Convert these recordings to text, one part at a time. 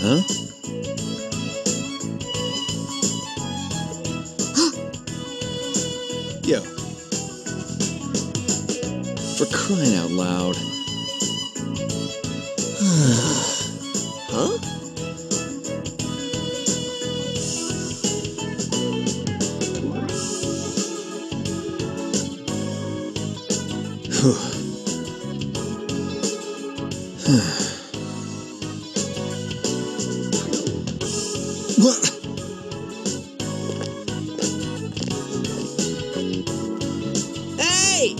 Huh? Yo. For crying out loud. Huh? What? Hey!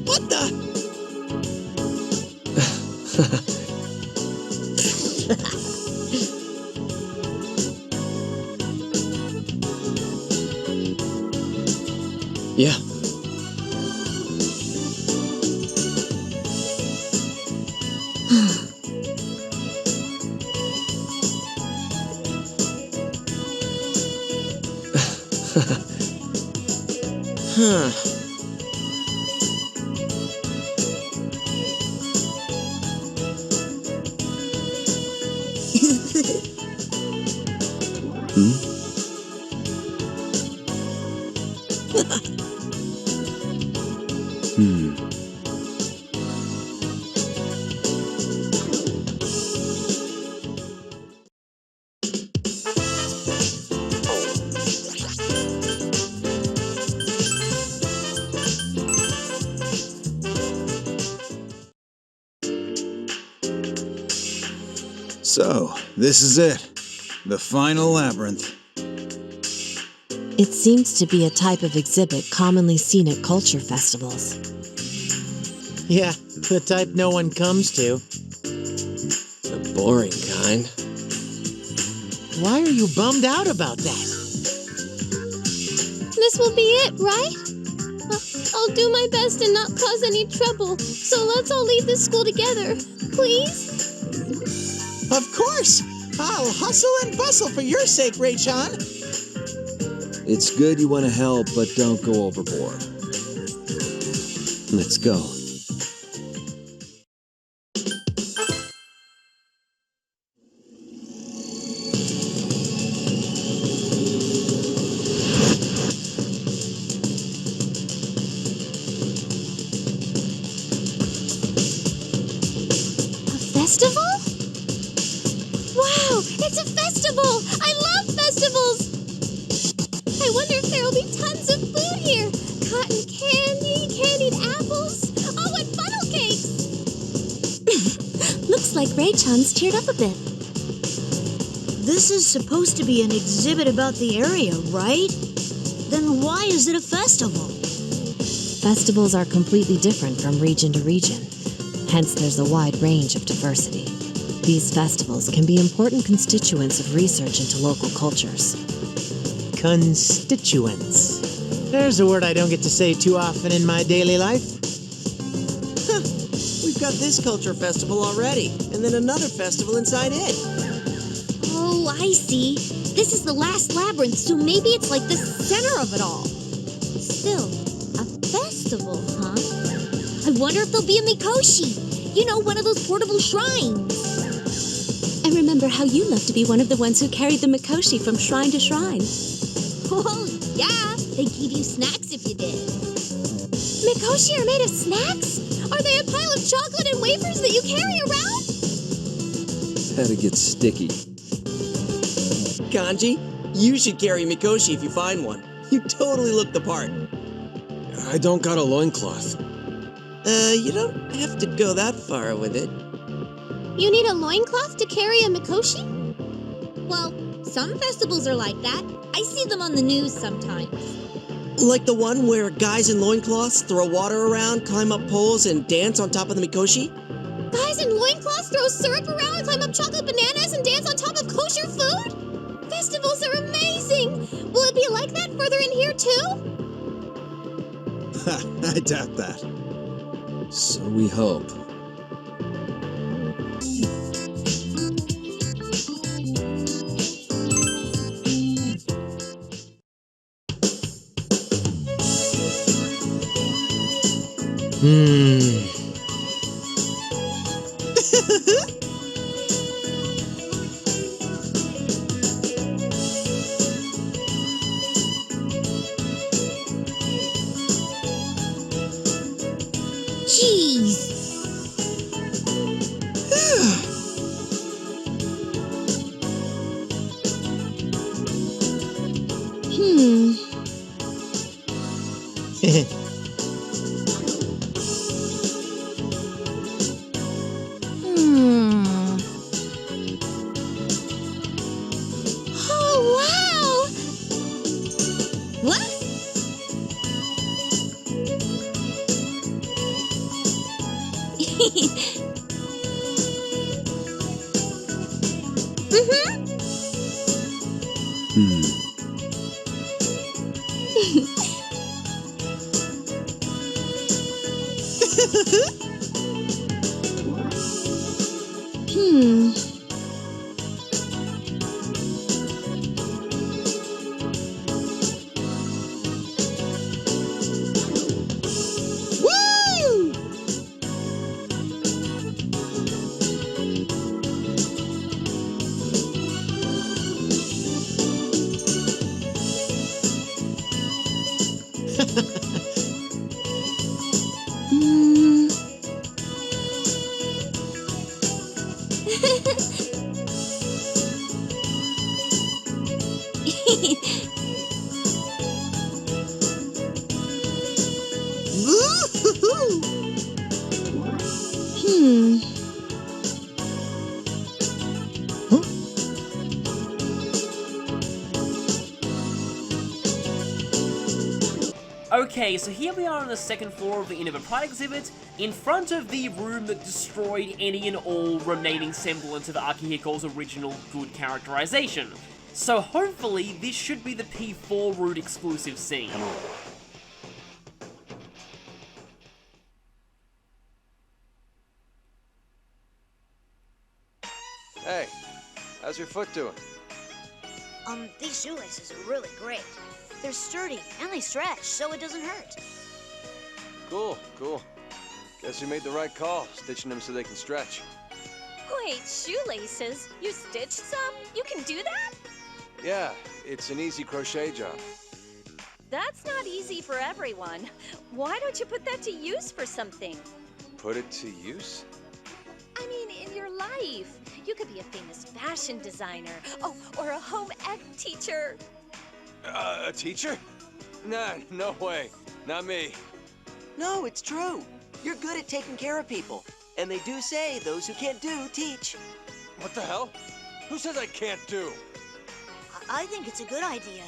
What the? Yeah. Huh. Hmm? Hmm. So, this is it. The final labyrinth. It seems to be a type of exhibit commonly seen at culture festivals. Yeah, the type no one comes to. The boring kind. Why are you bummed out about that? This will be it, right? I'll do my best and not cause any trouble. So let's all leave this school together, please? Of course! I'll hustle and bustle for your sake, Ray-chan. It's good you want to help, but don't go overboard. Let's go. Festival? Wow, it's a festival! I love festivals! I wonder if there'll be tons of food here. Cotton candy, candied apples. Oh, and funnel cakes! Looks like Ray-chan's teared up a bit. This is supposed to be an exhibit about the area, right? Then why is it a festival? Festivals are completely different from region to region. Hence, there's a wide range of diversity. These festivals can be important constituents of research into local cultures. Constituents. There's a word I don't get to say too often in my daily life. Huh. We've got this culture festival already, and then another festival inside it. Oh, I see. This is the last labyrinth, so maybe it's like the center of it all. Still, a festival, huh? I wonder if there'll be a Mikoshi. You know, one of those portable shrines. I remember how you loved to be one of the ones who carried the Mikoshi from shrine to shrine. Oh, yeah. They give you snacks if you did. Mikoshi are made of snacks? Are they a pile of chocolate and wafers that you carry around? Had to get sticky. Kanji, you should carry Mikoshi if you find one. You totally look the part. I don't got a loincloth. You don't have to go that far with it. You need a loincloth to carry a Mikoshi? Well, some festivals are like that. I see them on the news sometimes. Like the one where guys in loincloths throw water around, climb up poles, and dance on top of the Mikoshi? Guys in loincloths throw syrup around and climb up chocolate bananas and dance on top of kosher food? Festivals are amazing! Will it be like that further in here, too? I doubt that. So we hope. Jeez. Oh, wow! What? Woo! Woo-hoo-hoo! Okay, so here we are on the second floor of the Inaba Pride Exhibit, in front of the room that destroyed any and all remaining semblance of Akihiko's original good characterization. So hopefully this should be the P4 route exclusive scene. Hey, how's your foot doing? These shoelaces are really great. They're sturdy and they stretch, so it doesn't hurt. Cool, cool. Guess you made the right call, stitching them so they can stretch. Wait, shoelaces? You stitched some? You can do that? Yeah, it's an easy crochet job. That's not easy for everyone. Why don't you put that to use for something? Put it to use? I mean, in your life. You could be a famous fashion designer. Oh, or a home ec teacher. A teacher? Nah, no way. Not me. No, it's true. You're good at taking care of people. And they do say those who can't do, teach. What the hell? Who says I can't do? I think it's a good idea.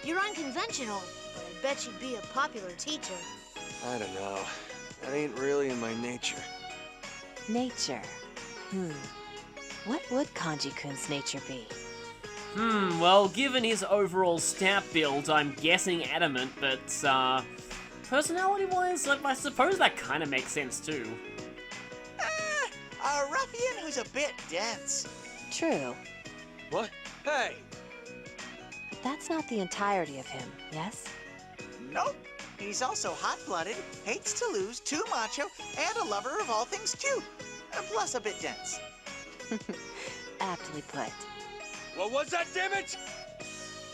You're unconventional, but I bet you'd be a popular teacher. I don't know. That ain't really in my nature. Nature. What would Kanji-kun's nature be? Well, given his overall stat build, I'm guessing adamant, but, personality-wise, I suppose that kind of makes sense, too. A ruffian who's a bit dense. True. What? Hey! But that's not the entirety of him, yes? Nope. He's also hot-blooded, hates to lose, too macho, and a lover of all things cute. Plus a bit dense. Aptly put. What was that, damn it?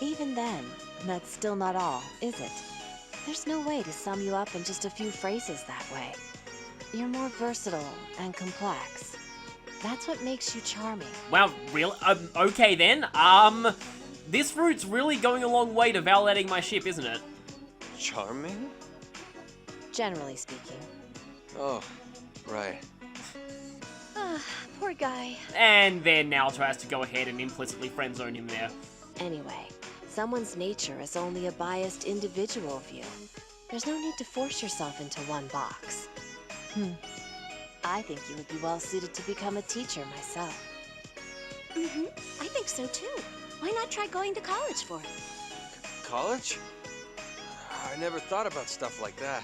Even then, that's still not all, is it? There's no way to sum you up in just a few phrases that way. You're more versatile and complex. That's what makes you charming. Wow, really? Okay then, this route's really going a long way to validating my ship, isn't it? Charming? Generally speaking. Oh, right. Poor guy. And then now tries to go ahead and implicitly friendzone him there. Anyway, someone's nature is only a biased individual view. There's no need to force yourself into one box. I think you would be well suited to become a teacher myself. I think so too. Why not try going to college for it? College? I never thought about stuff like that.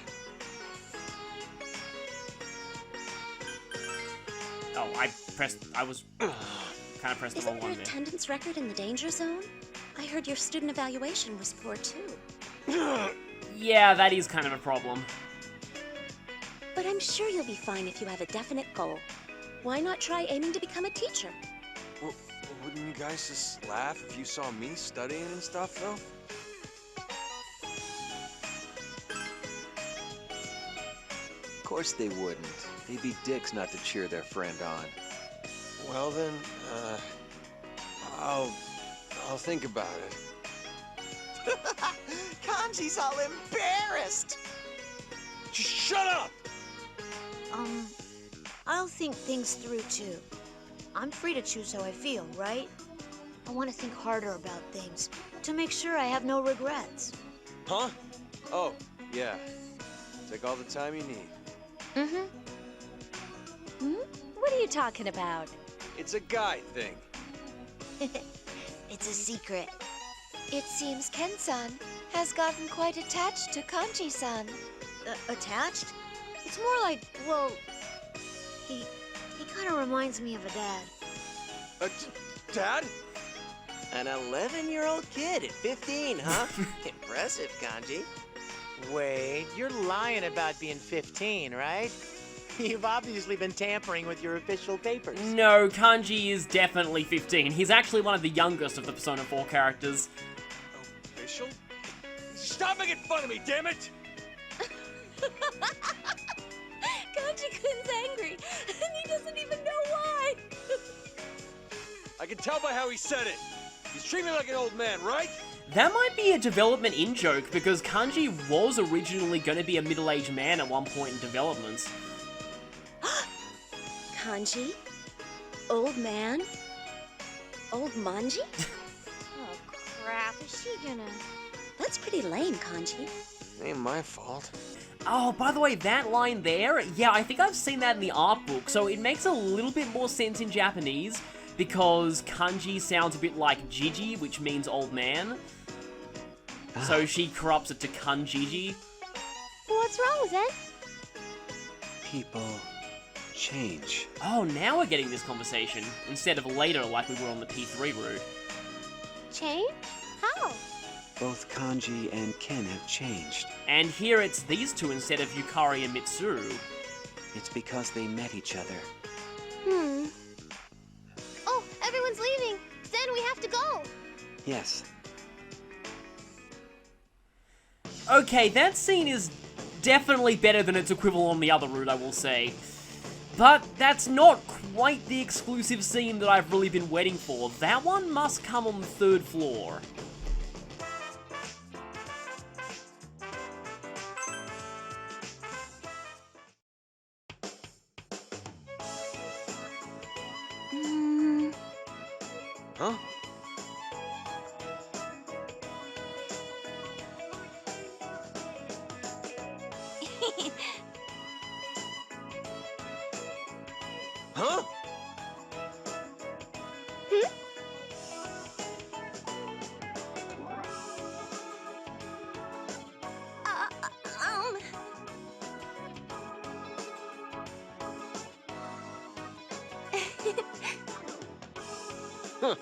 Oh, I was kind of pressed the wrong Isn't your one there. attendance record in the danger zone? I heard your student evaluation was poor too. Yeah, that is kind of a problem. But I'm sure you'll be fine if you have a definite goal. Why not try aiming to become a teacher? Well, wouldn't you guys just laugh if you saw me studying and stuff, though? Of course they wouldn't. They'd be dicks not to cheer their friend on. Well then, I'll think about it. Kanji's all embarrassed. Just shut up! I'll think things through too. I'm free to choose how I feel, right? I want to think harder about things to make sure I have no regrets. Huh? Oh, yeah. Take all the time you need. What are you talking about? It's a guy thing. It's a secret. It seems Ken-san has gotten quite attached to Kanji-san. Attached? It's more like, well, he kind of reminds me of a dad. Dad? An 11-year-old kid at 15, huh? Impressive, Kanji. Wait, you're lying about being 15, right? You've obviously been tampering with your official papers. No, Kanji is definitely 15. He's actually one of the youngest of the Persona 4 characters. Official? Stop making fun of me, damn it! Kanji-kun's angry, and he doesn't even know why. I can tell by how he said it. He's treating me like an old man, right? That might be a development in-joke, because Kanji was originally going to be a middle-aged man at one point in development. Kanji? Old man? Old Manji? Oh, crap. Is she gonna... That's pretty lame, Kanji. Ain't my fault. Oh, by the way, that line there, yeah, I think I've seen that in the art book, so it makes a little bit more sense in Japanese, because Kanji sounds a bit like Jiji, which means old man. So she corrupts it to Kanjiji. What's wrong with it? People change. Oh, now we're getting this conversation, instead of later like we were on the P3 route. Change? How? Both Kanji and Ken have changed. And here it's these two instead of Yukari and Mitsuru. It's because they met each other. Oh, everyone's leaving. Then we have to go. Yes. Okay, that scene is definitely better than its equivalent on the other route, I will say. But that's not quite the exclusive scene that I've really been waiting for. That one must come on the 3rd floor. Huh? Huh? Huh.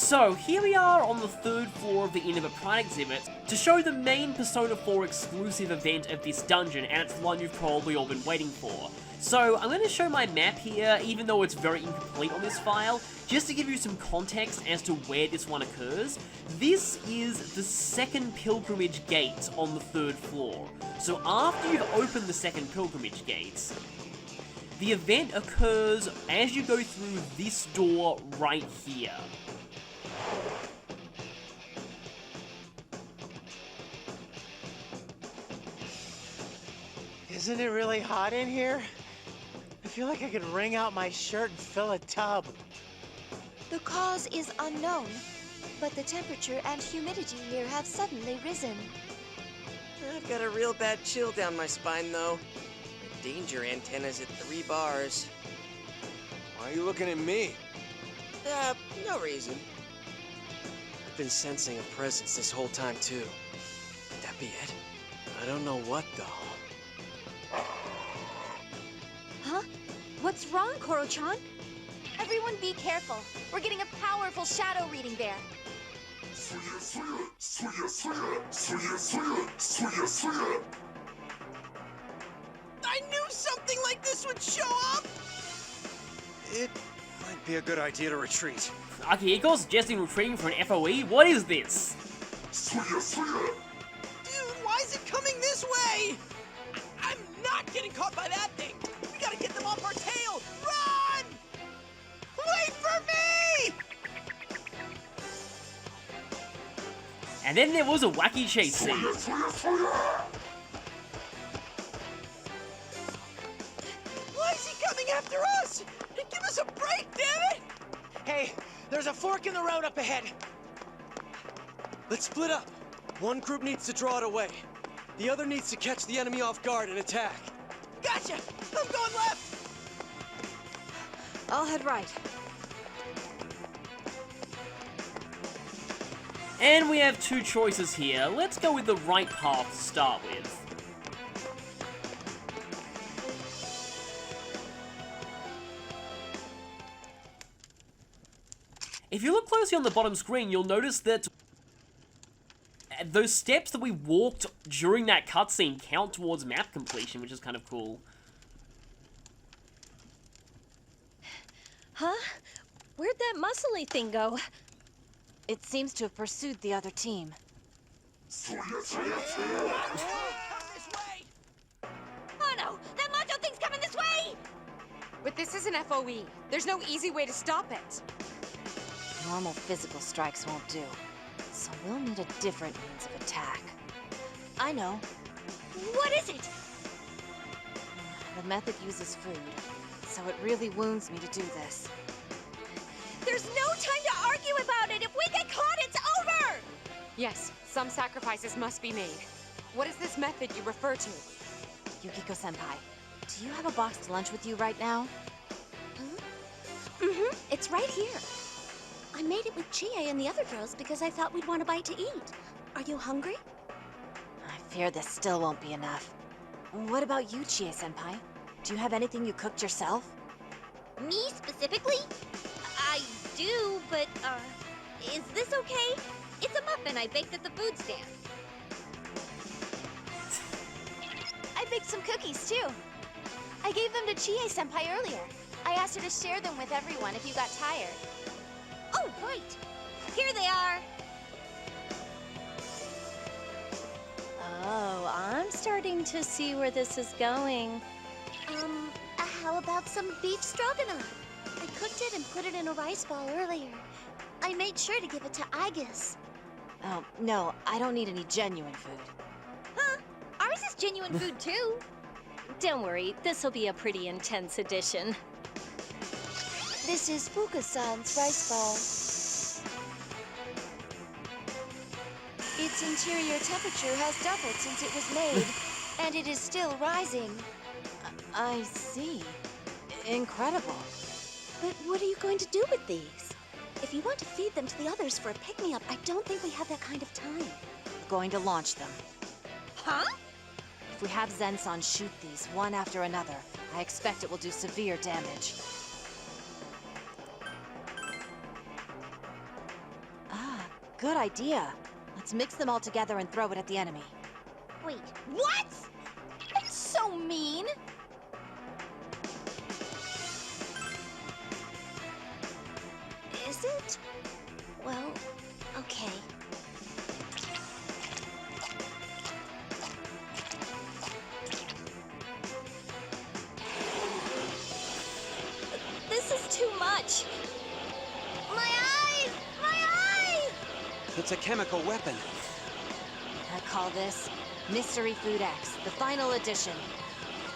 So, here we are on the 3rd floor of the Inaba Pride Exhibit to show the main Persona 4 exclusive event of this dungeon, and it's one you've probably all been waiting for. So, I'm going to show my map here, even though it's very incomplete on this file, just to give you some context as to where this one occurs. This is the second pilgrimage gate on the 3rd floor. So after you've opened the second pilgrimage gate, the event occurs as you go through this door right here. Isn't it really hot in here? I feel like I could wring out my shirt and fill a tub. The cause is unknown, but the temperature and humidity here have suddenly risen. I've got a real bad chill down my spine, though. The danger antenna's at 3 bars. Why are you looking at me? No reason. I've been sensing a presence this whole time, too. Could that be it? I don't know what, though. Huh? What's wrong, Koro-chan? Everyone be careful. We're getting a powerful shadow reading there. I knew something like this would show up! It might be a good idea to retreat. Akihiko suggesting retreating for an FOE? What is this? Dude, why is it coming this way? I'm not getting caught by that thing! We gotta get them off our tail! Run! Wait for me! And then there was a wacky chase scene. Why is he coming after us? Give us a break, damn it! Hey, there's a fork in the road up ahead. Let's split up. One group needs to draw it away. The other needs to catch the enemy off guard and attack. Gotcha! I'm going left! I'll head right. And we have 2 choices here. Let's go with the right path to start with. If you look closely on the bottom screen, you'll notice that those steps that we walked during that cutscene count towards map completion, which is kind of cool. Huh? Where'd that muscly thing go? It seems to have pursued the other team. Oh no! That macho thing's coming this way! But this is an FOE. There's no easy way to stop it. Normal physical strikes won't do, so we'll need a different means of attack. I know. What is it? The method uses food, so it really wounds me to do this. There's no time to argue about it! If we get caught, it's over! Yes, some sacrifices must be made. What is this method you refer to? Yukiko-senpai, do you have a boxed lunch with you right now? Mm-hmm. It's right here. I made it with Chie and the other girls because I thought we'd want a bite to eat. Are you hungry? I fear this still won't be enough. What about you, Chie-senpai? Do you have anything you cooked yourself? Me specifically? I do, but, is this okay? It's a muffin I baked at the food stand. I baked some cookies, too. I gave them to Chie-senpai earlier. I asked her to share them with everyone if you got tired. Oh, right. Here they are. Oh, I'm starting to see where this is going. How about some beef stroganoff? I cooked it and put it in a rice ball earlier. I made sure to give it to Agus. Oh, no, I don't need any genuine food. Huh? Ours is genuine food, too. Don't worry, this'll be a pretty intense edition. This is Fuka-san's rice ball. Its interior temperature has doubled since it was made, and it is still rising. I see. Incredible. But what are you going to do with these? If you want to feed them to the others for a pick-me-up, I don't think we have that kind of time. We're going to launch them. Huh? If we have Zenson shoot these one after another, I expect it will do severe damage. Good idea. Let's mix them all together and throw it at the enemy. Wait, what? That's so mean. Is it? Well, okay. This is too much. My eyes! My eyes! It's a chemical weapon. I call this Mystery Food X, the final edition.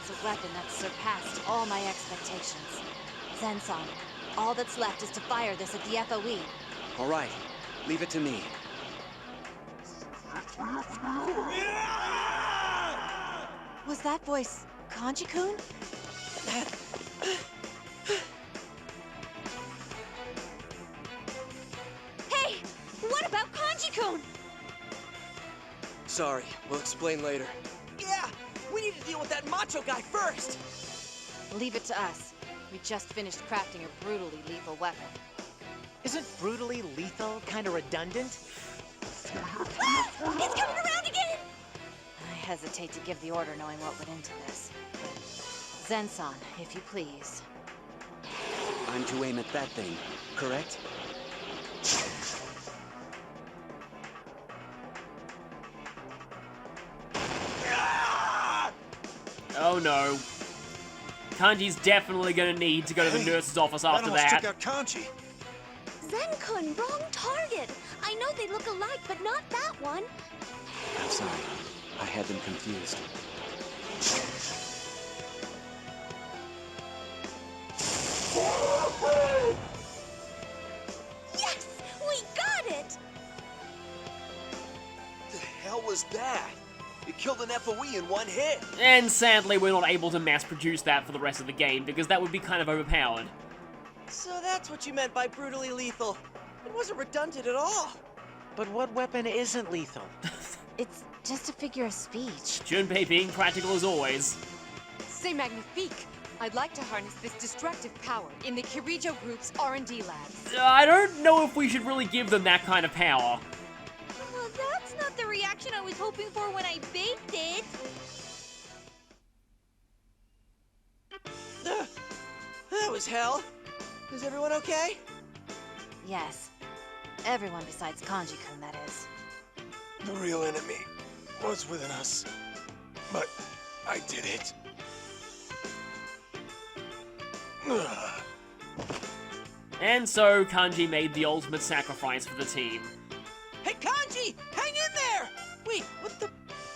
It's a weapon that surpassed all my expectations. Zenson, all that's left is to fire this at the FOE. All right, leave it to me. Was that voice Kanji-kun? Hey! What about Kanji-kun? Sorry, we'll explain later. Yeah, we need to deal with that macho guy first. Leave it to us. We just finished crafting a brutally lethal weapon. Isn't brutally lethal kind of redundant? It's coming around again! I hesitate to give the order knowing what went into this. Zenson, if you please. I'm to aim at that thing, correct? Oh no. Kanji's definitely gonna need to go to the nurse's office after that. Took out Kanji. Zen-kun, wrong target. I know they look alike, but not that one. I'm sorry. I had them confused. Yes, we got it. The hell was that? It killed an FOE in one hit. And sadly, we're not able to mass produce that for the rest of the game, because that would be kind of overpowered. So that's what you meant by brutally lethal. It wasn't redundant at all. But what weapon isn't lethal? It's just a figure of speech. Junpei being practical as always. C'est magnifique. I'd like to harness this destructive power in the Kirijo Group's R&D labs. I don't know if we should really give them that kind of power. Oh, that's not the reaction I was hoping for when I baked it. That was hell. Is everyone okay? Yes. Everyone besides Kanji-kun, that is. The real enemy was within us. But I did it. Ugh. And so, Kanji made the ultimate sacrifice for the team. Hey, Kanji! Hang in there! Wait,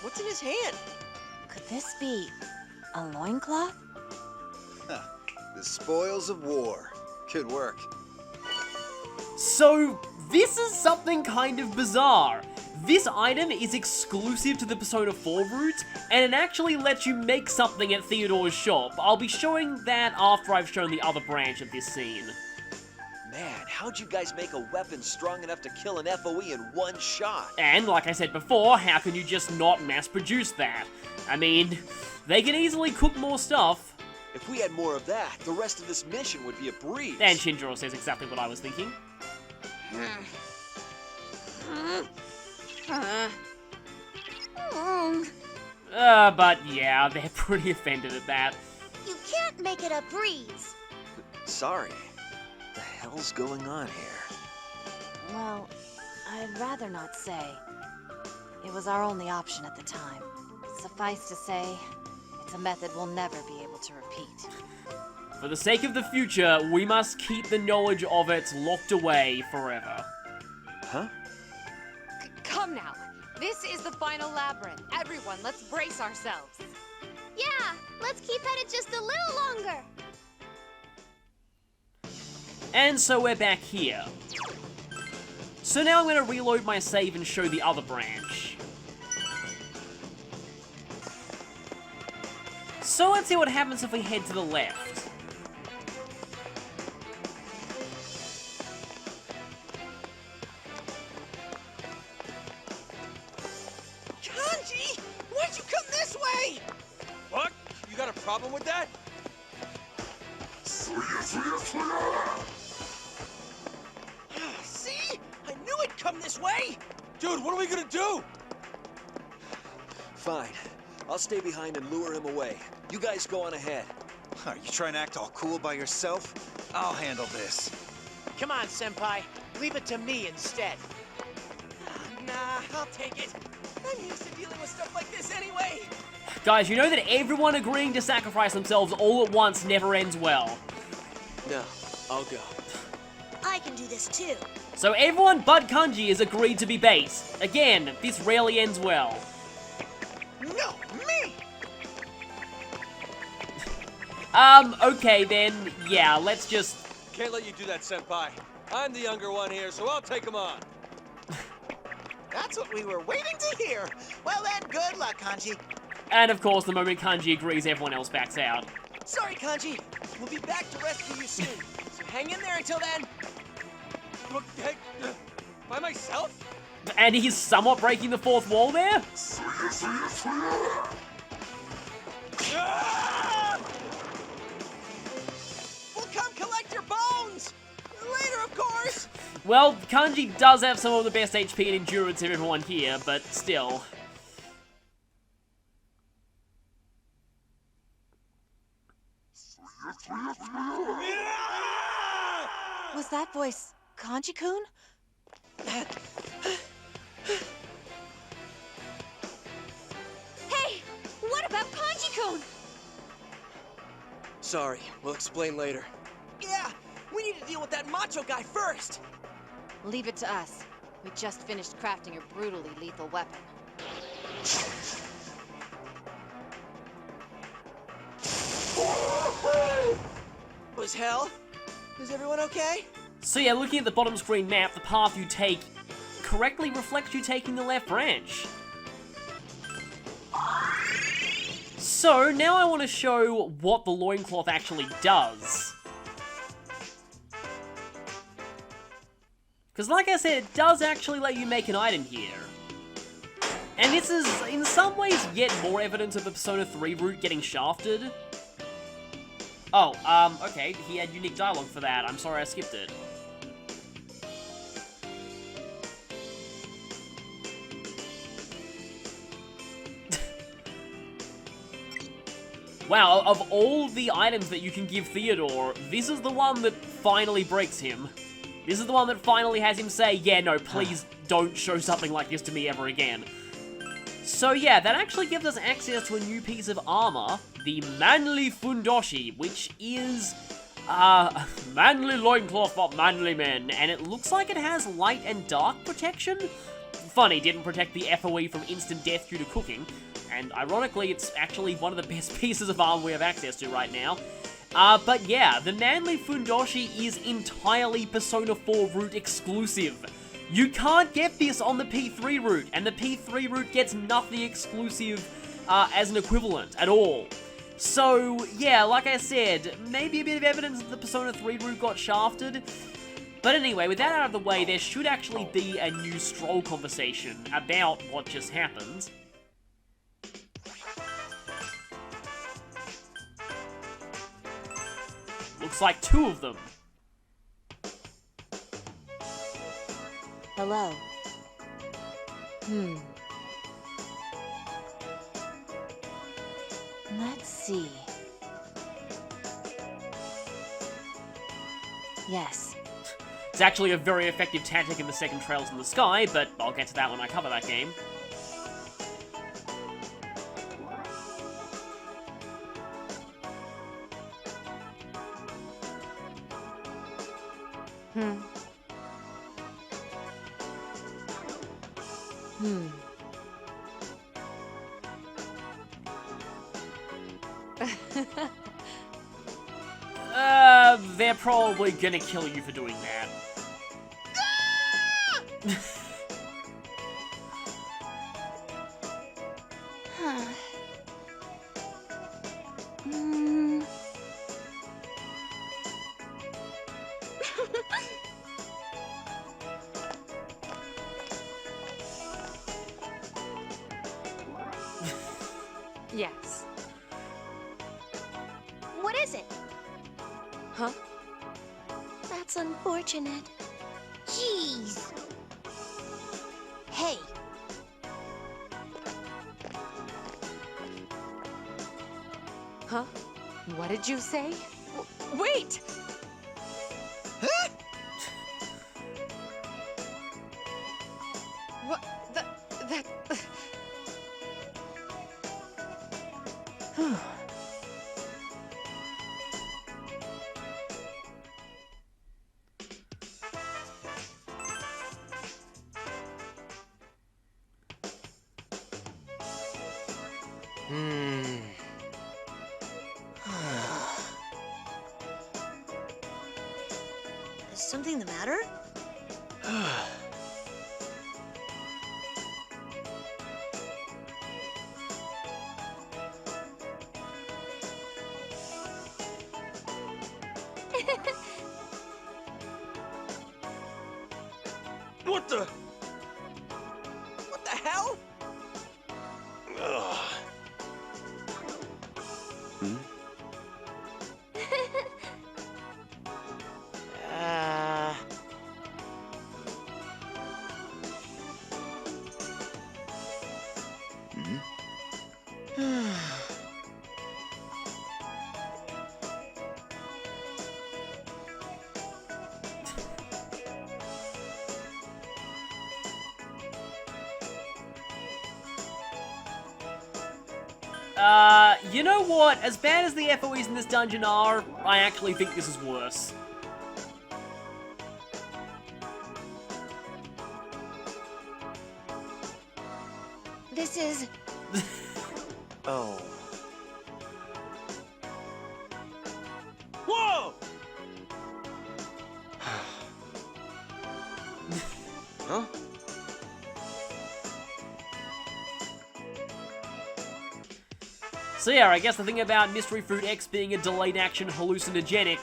what's in his hand? Could this be a loincloth? The spoils of war. Good work. So, this is something kind of bizarre. This item is exclusive to the Persona 4 route, and it actually lets you make something at Theodore's shop. I'll be showing that after I've shown the other branch of this scene. Man, how'd you guys make a weapon strong enough to kill an FOE in one shot? And, like I said before, how can you just not mass produce that? I mean, they can easily cook more stuff. If we had more of that, the rest of this mission would be a breeze. And Shinjiro says exactly what I was thinking. But yeah, they're pretty offended at that. You can't make it a breeze. Sorry. What the hell's going on here? Well, I'd rather not say. It was our only option at the time. Suffice to say, it's a method we'll never be able to repeat. For the sake of the future, we must keep the knowledge of it locked away forever. Huh? Come now. This is the final labyrinth. Everyone, let's brace ourselves. Yeah, let's keep at it just a little longer. And so we're back here. So now I'm going to reload my save and show the other branch. So let's see what happens if we head to the left. Kanji! Why'd you come this way? What? You got a problem with that? See? I knew it come this way! Dude, what are we gonna do? Fine. I'll stay behind and lure him away. You guys go on ahead. Are you trying to act all cool by yourself? I'll handle this. Come on, Senpai. Leave it to me instead. Nah, I'll take it. I'm used to dealing with stuff like this anyway. Guys, you know that everyone agreeing to sacrifice themselves all at once never ends well. No, I'll go. I can do this too. So everyone but Kanji has agreed to be bait. Again, this rarely ends well. No, me! Okay then, yeah, let's just... Can't let you do that, Senpai. I'm the younger one here, so I'll take him on. That's what we were waiting to hear. Well then, good luck, Kanji. And of course, the moment Kanji agrees, everyone else backs out. Sorry, Kanji. We'll be back to rescue you soon. So hang in there until then. Hey, by myself? And he's somewhat breaking the fourth wall there? Ah! We'll come collect your bones! Later, of course! Well, Kanji does have some of the best HP and endurance of everyone here, but still. Was that voice Kanji-kun? Hey, what about Kanji-kun? Sorry, we'll explain later. Yeah, we need to deal with that macho guy first! Leave it to us. We just finished crafting a brutally lethal weapon. Was hell? Is everyone okay? So yeah, looking at the bottom screen map, the path you take correctly reflects you taking the left branch. So now I want to show what the loincloth actually does. Because like I said, it does actually let you make an item here. And this is, in some ways, yet more evidence of the Persona 3 route getting shafted. Oh, okay, he had unique dialogue for that. I'm sorry I skipped it. Wow, of all the items that you can give Theodore, this is the one that finally breaks him. This is the one that finally has him say, yeah, no, please don't show something like this to me ever again. So yeah, that actually gives us access to a new piece of armor, the Manly Fundoshi, which is, manly loincloth for manly men, and it looks like it has light and dark protection. Funny, didn't protect the FOE from instant death due to cooking, and ironically, it's actually one of the best pieces of armor we have access to right now. But yeah, the Manly Fundoshi is entirely Persona 4 route exclusive. You can't get this on the P3 route, and the P3 route gets nothing exclusive as an equivalent at all. So, yeah, like I said, maybe a bit of evidence that the Persona 3 route got shafted. But anyway, with that out of the way, there should actually be a new stroll conversation about what just happened. Looks like 2 of them. Hello. Let's see. Yes. It's actually a very effective tactic in the second Trails in the Sky, but I'll get to that when I cover that game. They're probably gonna kill you for doing that. Yes. What is it? Huh? That's unfortunate. Jeez. Huh? What did you say? Wait! Huh? What? That... Is something the matter? What the? What the hell? Ugh. You know what? As bad as the FOEs in this dungeon are, I actually think this is worse. This is... Oh. Whoa! Huh? So yeah, I guess the thing about Mystery Fruit X being a delayed action hallucinogenic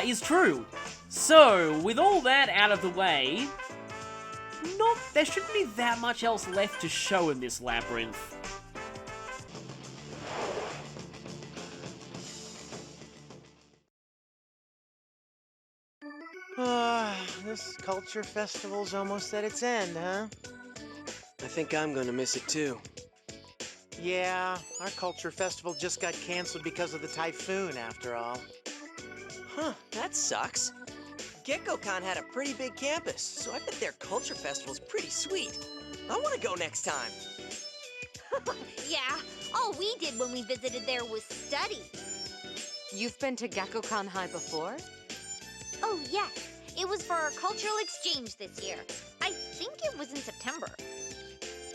is true. So, with all that out of the way, there shouldn't be that much else left to show in this labyrinth. This culture festival's almost at its end, huh? I think I'm gonna miss it too. Yeah, our culture festival just got canceled because of the typhoon, after all. Huh, that sucks. GeckoCon had a pretty big campus, so I bet their culture festival's pretty sweet. I want to go next time. Yeah, all we did when we visited there was study. You've been to GeckoCon High before? Oh, yeah. It was for our cultural exchange this year. I think it was in September.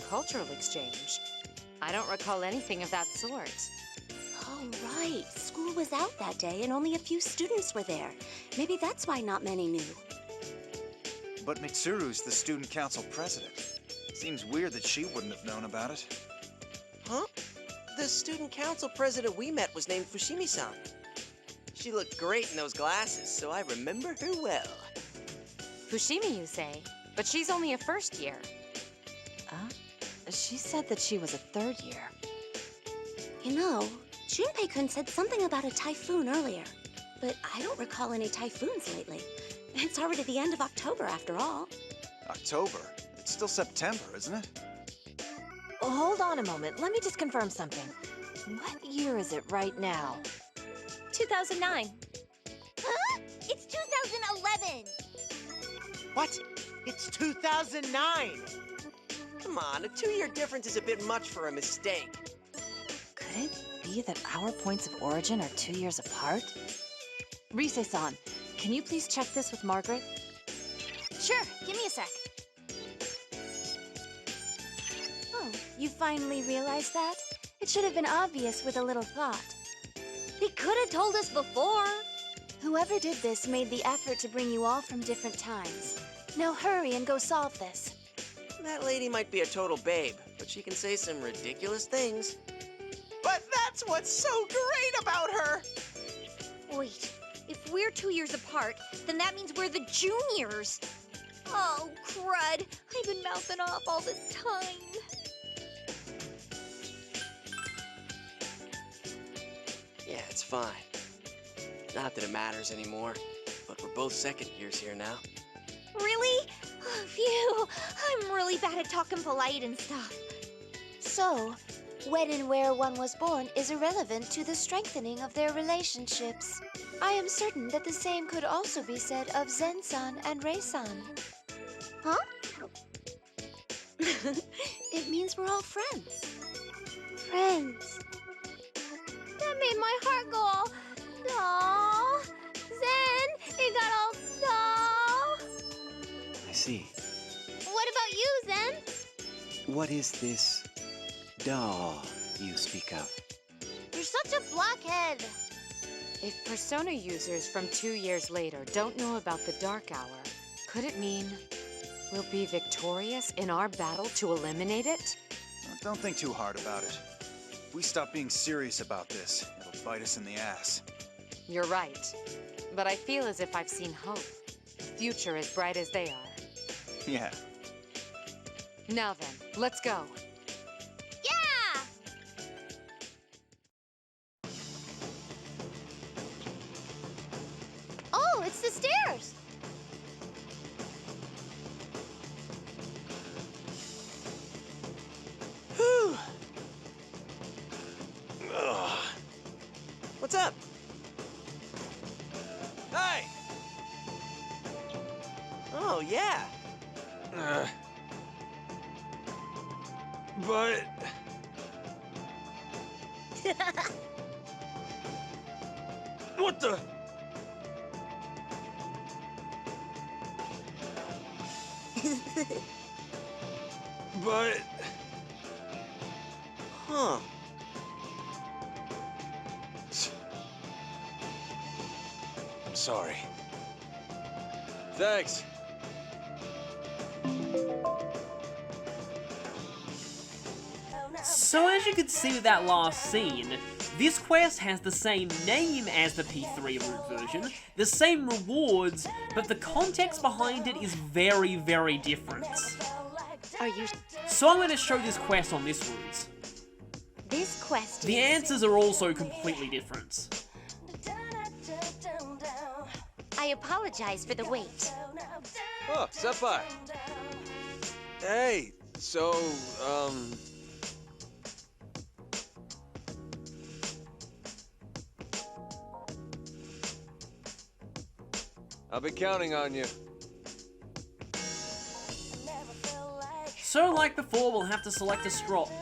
Cultural exchange? I don't recall anything of that sort. Oh, right. School was out that day and only a few students were there. Maybe that's why not many knew. But Mitsuru's the student council president. Seems weird that she wouldn't have known about it. Huh? The student council president we met was named Fushimi-san. She looked great in those glasses, so I remember her well. Fushimi, you say? But she's only a first year. She said that she was a third year. You know, Junpei-kun said something about a typhoon earlier. But I don't recall any typhoons lately. It's already the end of October, after all. October? It's still September, isn't it? Well, hold on a moment. Let me just confirm something. What year is it right now? 2009. Huh? It's 2011. What? It's 2009! Come on, a 2-year difference is a bit much for a mistake. Could it be that our points of origin are 2 years apart? Rise-san, can you please check this with Margaret? Sure, give me a sec. Oh, you finally realized that? It should have been obvious with a little thought. They could have told us before. Whoever did this made the effort to bring you all from different times. Now hurry and go solve this. That lady might be a total babe, but she can say some ridiculous things. But that's what's so great about her! Wait, if we're 2 years apart, then that means we're the juniors. Oh, crud. I've been mouthing off all this time. Yeah, it's fine. Not that it matters anymore, but we're both second years here now. Really? Oh, phew. I'm really bad at talking polite and stuff. So, When and where one was born is irrelevant to the strengthening of their relationships. I am certain that the same could also be said of Zen-san and Rei-san. Huh? It means we're all friends. Friends. That made my heart go all... Aww. Zen, it got all... Aww. I see. What about you, Zen? What is this doll you speak of? You're such a blockhead. If Persona users from 2 years later don't know about the Dark Hour, could it mean we'll be victorious in our battle to eliminate it? Don't think too hard about it. If we stop being serious about this, it'll bite us in the ass. You're right. But I feel as if I've seen hope. Future as bright as they are. Yeah. Now then, let's go. Yeah! Oh, it's the stairs. Whew. Ugh. What's up? Hey! Oh, yeah. But... What the... But... Huh. I'm sorry. Thanks. So as you could see with that last scene, this quest has the same name as the P3 route version, the same rewards, but the context behind it is very, very different. Are you... So I'm going to show this quest on this route. This quest The answers are also completely different. I apologize for the wait. Oh, senpai. Hey, so, I'll be counting on you. So like before, we'll have to select a stroll.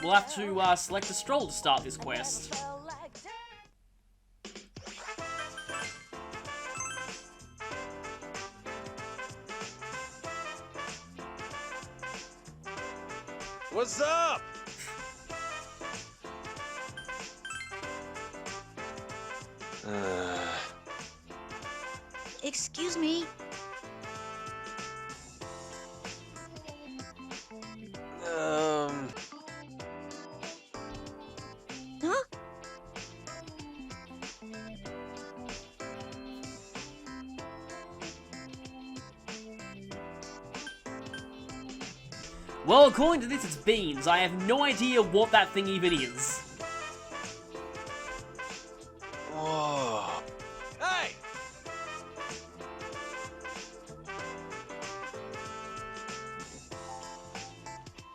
We'll have to select a stroll to start this quest. What's up? Excuse me. Huh? Well, according to this, it's beans. I have no idea what that thing even is. Whoa. Hey!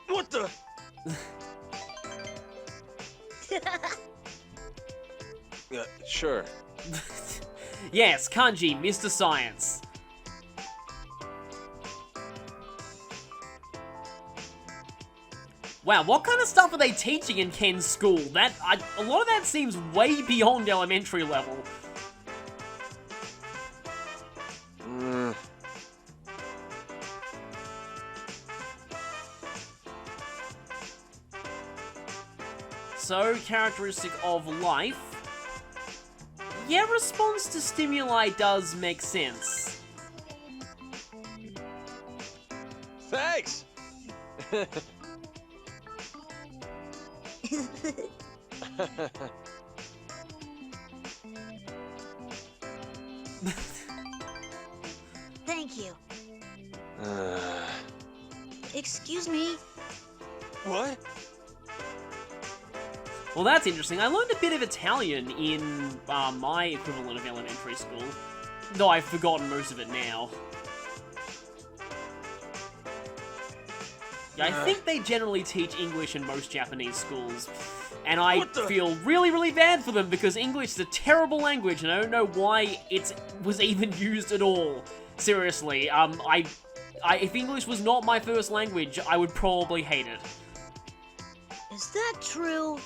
What the? Yeah, sure. Yes, Kanji, Mr. Science. Wow, what kind of stuff are they teaching in Ken's school? A lot of that seems way beyond elementary level. So, characteristic of life. Yeah, response to stimuli does make sense. Thanks! Thank you. Excuse me. What? Well, that's interesting. I learned a bit of Italian in my equivalent of elementary school, though I've forgotten most of it now. I think they generally teach English in most Japanese schools. And I feel really, really bad for them because English is a terrible language and I don't know why it was even used at all. Seriously, if English was not my first language, I would probably hate it. Is that true?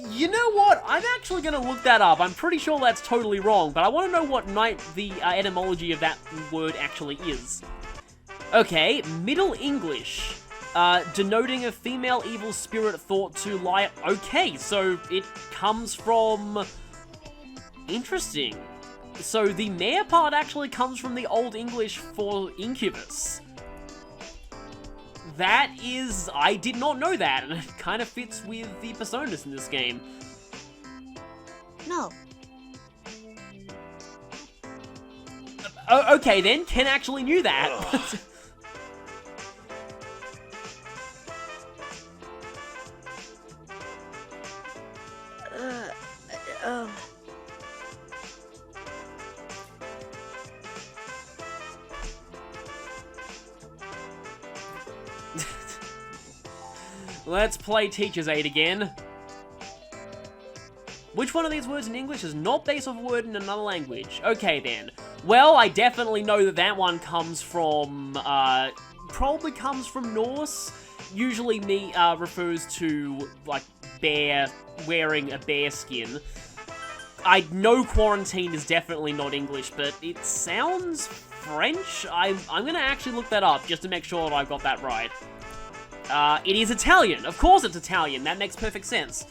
You know what? I'm actually going to look that up. I'm pretty sure that's totally wrong, but I want to know what the etymology of that word actually is. Okay, Middle English, denoting a female evil spirit thought to lie... Okay, so it comes from... Interesting. So the mare part actually comes from the Old English for incubus. That is... I did not know that, and it kind of fits with the personas in this game. No. Okay then, Ken actually knew that. Let's play Teacher's Aid again. Which one of these words in English is not based off a word in another language? Okay then. Well, I definitely know that that one comes from, probably comes from Norse. Usually refers to, like, bear, wearing a bear skin. I know quarantine is definitely not English, but it sounds French? I'm gonna actually look that up just to make sure that I've got that right. It is Italian. Of course it's Italian. That makes perfect sense.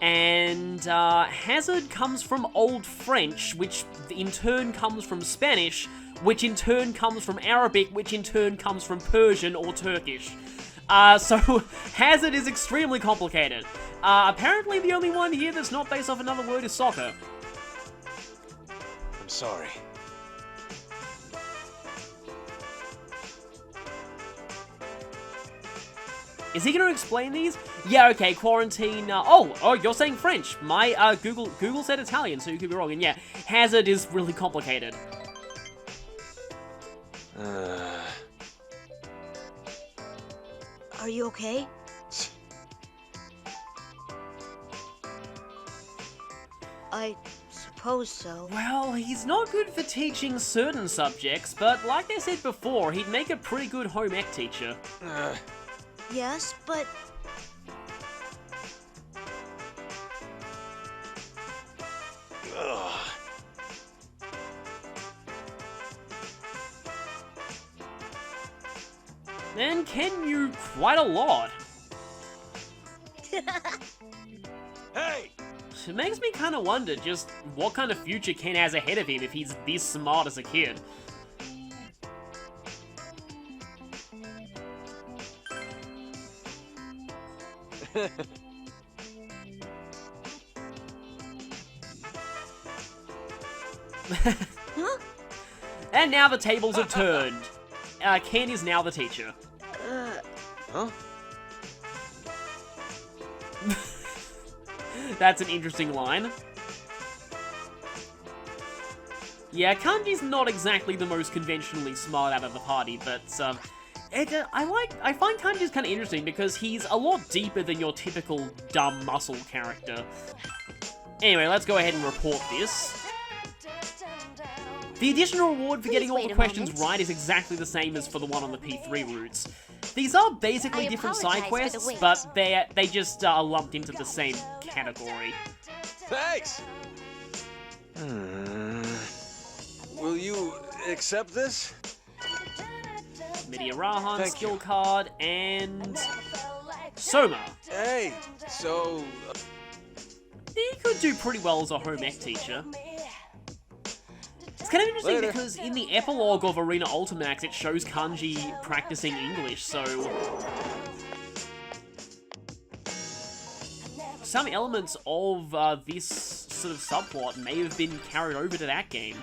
And, hazard comes from Old French, which in turn comes from Spanish, which in turn comes from Arabic, which in turn comes from Persian or Turkish. So, hazard is extremely complicated. Apparently the only one here that's not based off another word is soccer. I'm sorry. Is he going to explain these? Yeah, okay, quarantine, oh, you're saying French. My, Google said Italian, so you could be wrong. And yeah, hazard is really complicated. Are you okay? I suppose so. Well, he's not good for teaching certain subjects, but like I said before, he'd make a pretty good home ec teacher. Yes, but... And Ken knew quite a lot. Hey! It makes me kind of wonder just what kind of future Ken has ahead of him if he's this smart as a kid. Huh? And now the tables have turned. Ken is now the teacher. Huh? That's an interesting line. Yeah, Kanji's not exactly the most conventionally smart out of the party, but I find Kanji's kind of interesting because he's a lot deeper than your typical dumb muscle character. Anyway, let's go ahead and report this. The additional reward for getting all the questions right is exactly the same as for the one on the P3 routes. These are basically different side quests, but they just are lumped into the same category. Thanks! Will you accept this? Media Rahan skill card, and... Soma. Hey, so... He could do pretty well as a home ec teacher. It's kind of interesting because in the epilogue of Arena Ultimax, it shows Kanji practicing English, so... Some elements of this sort of subplot may have been carried over to that game.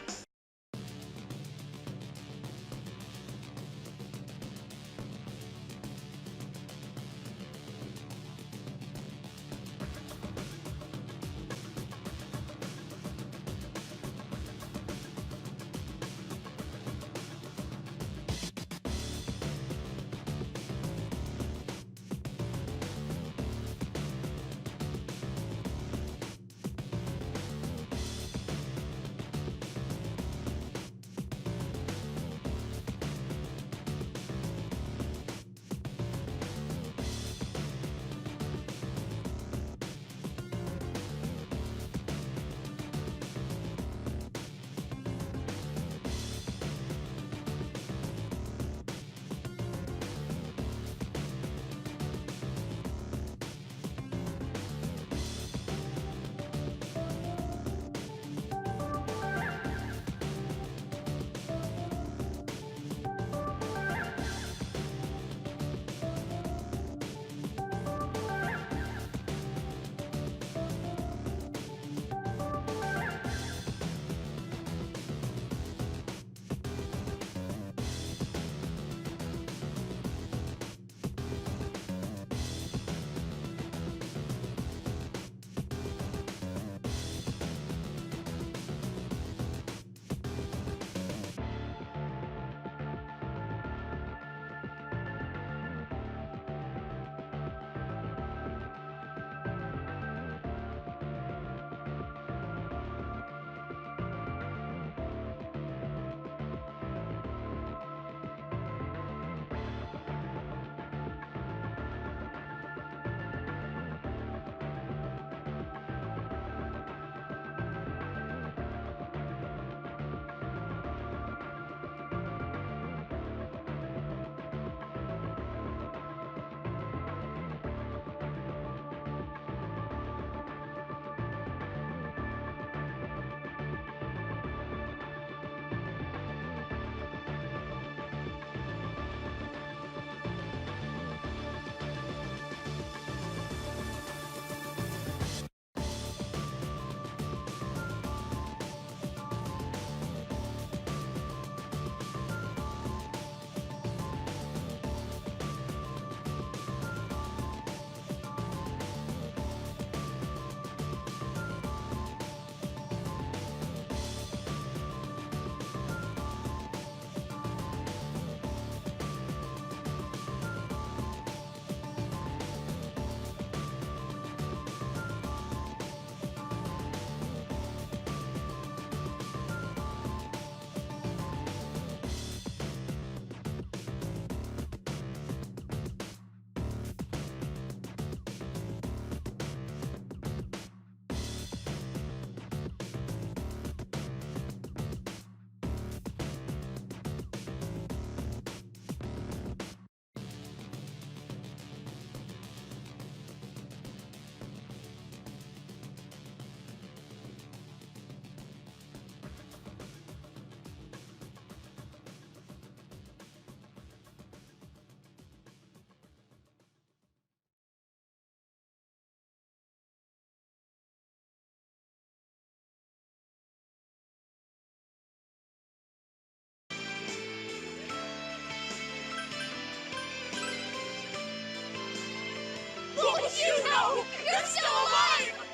No! You're still alive!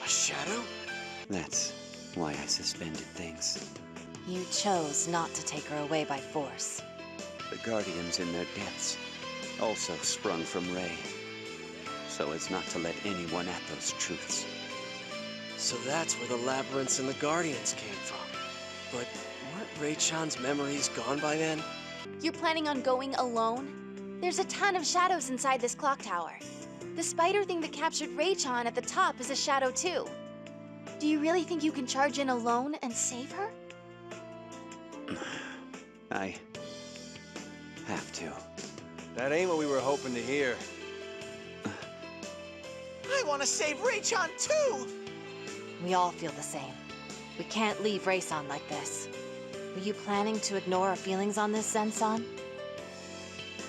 A shadow? That's why I suspended things. You chose not to take her away by force. The Guardians in their depths also sprung from Ray, so as not to let anyone at those truths. So that's where the Labyrinths and the Guardians came from. But weren't Ray-chan's memories gone by then? You're planning on going alone? There's a ton of shadows inside this clock tower. The spider thing that captured Ray-chan at the top is a shadow too. Do you really think you can charge in alone and save her? I have to. That ain't what we were hoping to hear. I want to save Ray-chan too! We all feel the same. We can't leave Ray-san like this. Were you planning to ignore our feelings on this, Zen-san?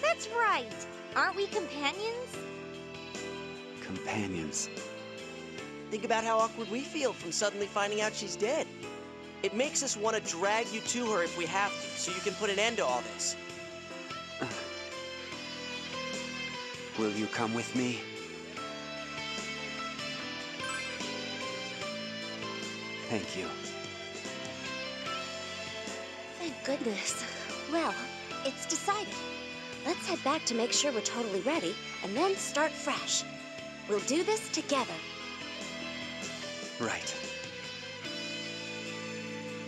That's right. Aren't we companions? Companions. Think about how awkward we feel from suddenly finding out she's dead. It makes us want to drag you to her if we have to, so you can put an end to all this. Will you come with me? Thank you. Thank goodness. Well, it's decided. Let's head back to make sure we're totally ready, and then start fresh. We'll do this together. Right.